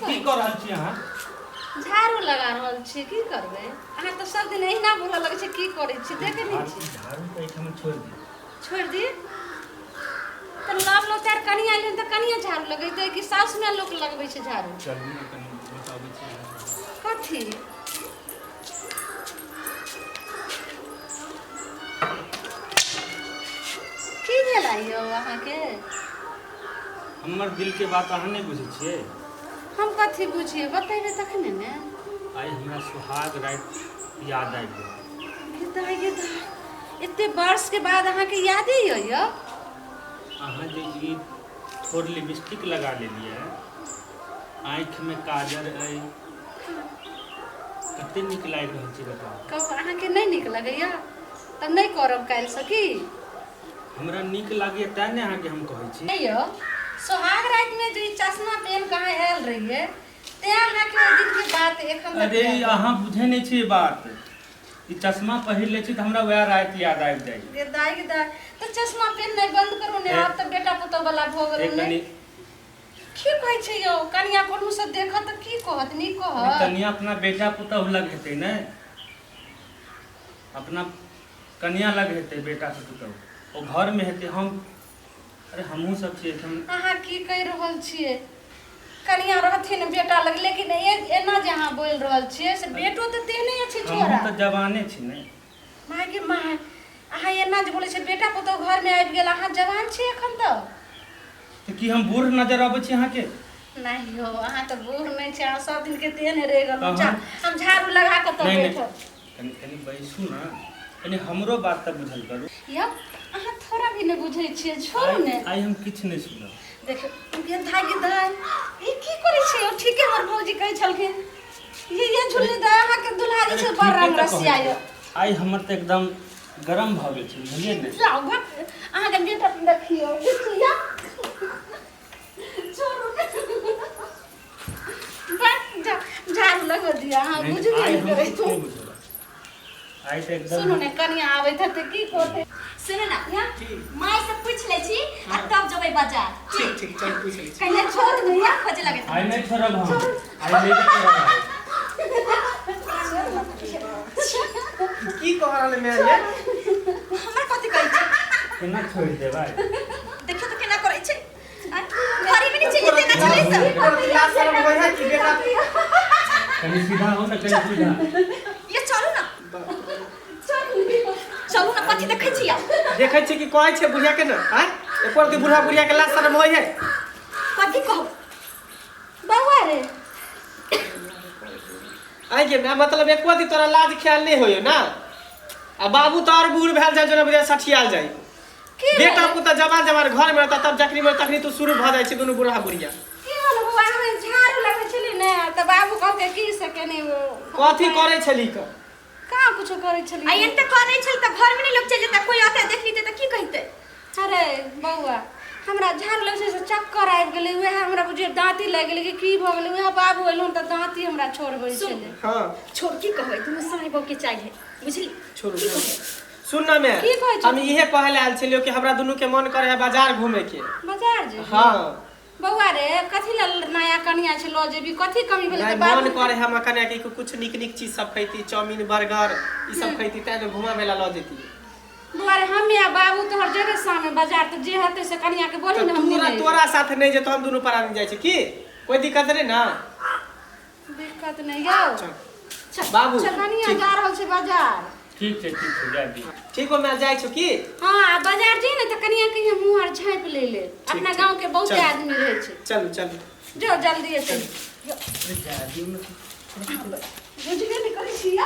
की कर रहल छी अहाँ? झाड़ू लगा रहल छी, की करबै? अहाँ तो सब दिन एहिना बोलऽ लगै छै की करै छी, देखे नहीं छी। झाड़ू तो एठम छोड़ दी। छोड़ दी। तो लाभ लो तार कनिया आइले त कनिया झाड़ू लगैते कि सास में लोग लगबै छै झाड़ू? चलू ना कनी बताबै छी। कथी? की भेला यौ अहाँ के? हमर दिल के बात अहाँ नहीं बुझै छियै? हम कथी बुझिए बतेबे तखने ने। आई हमरा सुहाग रात याद आबि गेल। गिदा इतने वर्ष के बाद अहाँ के याद ही यो? अहाँ जे ई थोड़ लिपस्टिक लगा लेलिए, आँख में काजर अइ, कते नीक लागि रहल छै बताउ। कब अहाँ के नहीं नीक लगैया? तब नहीं करब काल्हि से की? हमरा नीक लागैए तैं ने अहाँके हम कहै छी। नहीं यो, सुहाग रात में जो चश्मा पहन कहाँ आयल रहिए, ते अहाँ के ओइ दिन के बात एखन तक अरे अहाँ बुझे नहीं छी बात। ई चश्मा पहिर ले छी त हमरा वह रात याद आबि जाइ। गिदा तो चश्मा पहननाइ बंद करू ने, आब त बेटा पुतौ वाला भ गेल ने। की कहै छै यौ? कनिया कोनो से देखत त की कहत? नी कहत? कनिया अपना बेटा पुतहु लग हेतै ने, अपना कनिया लग हेतै बेटा से पुतहु, ओ घर में हेतै। हम अरे हमहूँ सब छियै हम। अहाँ की कहि रहल छियै? कनिया रहथिन बेटा लग, लेकिन एना जे अहाँ बोल रहल छियै से बेटो त तेहने अछि छोरा। हम त जवाने छी ने। माँ गे माँ, अहाँ एना जे बोलै छै बेटा पुतहु घर में आबि गेल, अहाँ जवान छी एखन तक। तो की हम बूढ़ नजर आबै छी अहाँ के? नहीं हो, अहाँ तो बूढ़ नहीं छे, अहाँ सब दिन के तेहने रह गेल। हम झाड़ू लगा के तब बैठब। कनी बैसू ना, कनी हमरो बात त बुझल करू। यौ अहाँ थोड़ा भी नहीं बुझै छियै, छोड़ू ने। आई हम किछ नहीं सुनब। देखियो गिधाई ई की करै छै यौ? ठीके हमर भौजी कहै छलखिन ये झुल्ली द अहाँ के दुल्हारी से बड़ रंग रसिया यौ। आई हमर त एकदम गरम भ गेल छै, बुझलियै ने। जाओ भक, अहाँ के बेटा देखियो या छोड़ू ने। बस झाड़ू लगा दिया, अहाँ बुझबे नहीं करै छी। आई त एकदम सुनू ने, कनिया आबैत हते की करते? सुनो ना, माय से पूछ ले छी आ तब जबै बाजार। ठीक चल पूछ ले छी। कनिया छोड़ दिया। खोजे लगे आई नहीं छोड़ब हम। आई ले के रहब। की कह रहले मैं ये? हमरा कथि कहै छै? केना छोड़ देबै? देखियो त केना करै छै। घरी में नहीं चली देना चले से। और क्लास शर्म होय है कि बेटा? कनी सीधा हो न, कनी सीधा। ये चलू ना। चलू ना, कथि देखै छी आप? देखै छी कि कहै छै बुढ़िया के न, हैं? एको के बूढ़ा बुढ़िया के लाज शर्म होय है? कथि कहू? बउआ रे, आई के ना मतलब एको दी तोरा लाज ख्याल नहीं होयो ना। आ बाबू तो और बूढ़ भेल जाय, जना बुझे सठियाल जाय। बेटा पुता जवान घर में रहता, तब जकरी में तखनी तू शुरू भ जाय छै दुनु बूढ़ा बुढ़िया। की होल बउआ? हमें झाड़ू लगे छली ने, त बाबू कहके की से केने कथि करे छली क? कहाँ कुछ करे छली? आई एते करै छल त घर में नहीं लोग चल जेता, कोई आते देख लीते त की कहते? अरे बउआ, हमरा झाड़ू लगे से चक्कर आबि गेलै, उहे हमरा बुझे दांती लाग गेलै कि की भ गेलै, उहे बाबू एलहुं त दांती हमरा छोड़बै छलै। हां छोड़ की कहै? तुम साई बो के चाहिए, बुझली? छोड़ू। सुन ना मैं, की कहै छै? हम इहे कहले आयल छलियो कि हमरा दुनु के मन करे है बाजार घूमे के। बाजार जे? हां बउआ रे, कथि ल नया कनिया छै ल जेबी? कथि कमी भेलै त मन बाबू करे हम कन्या के कुछ निक चीज सब खैती, चाउमीन बर्गर ई सब खैती, तै में घुमा मेला ल जेती। बउआ रे, हम या बाबू तोहर जेबे सामने बाजार, त जे हते से कनिया के बोली न, हम नहीं। तोरा साथ नहीं जे तो हम दुनु पर आदमी जाय छी की? कोई दिक्कत नहीं ना? दिक्कत नहीं यौ। चल बाबू कनिया जा रहल छै बाजार। ठीक छै जा दी। ठीक हो, मैं जाय छु की? हाँ, बाजार जी ने त कनिया के मुंह आर झाँप ले। अपना गांव के बहुत आदमी रहे छै। चलू जो जल्दी चल। जा दी। बुझबे नहीं करै छी।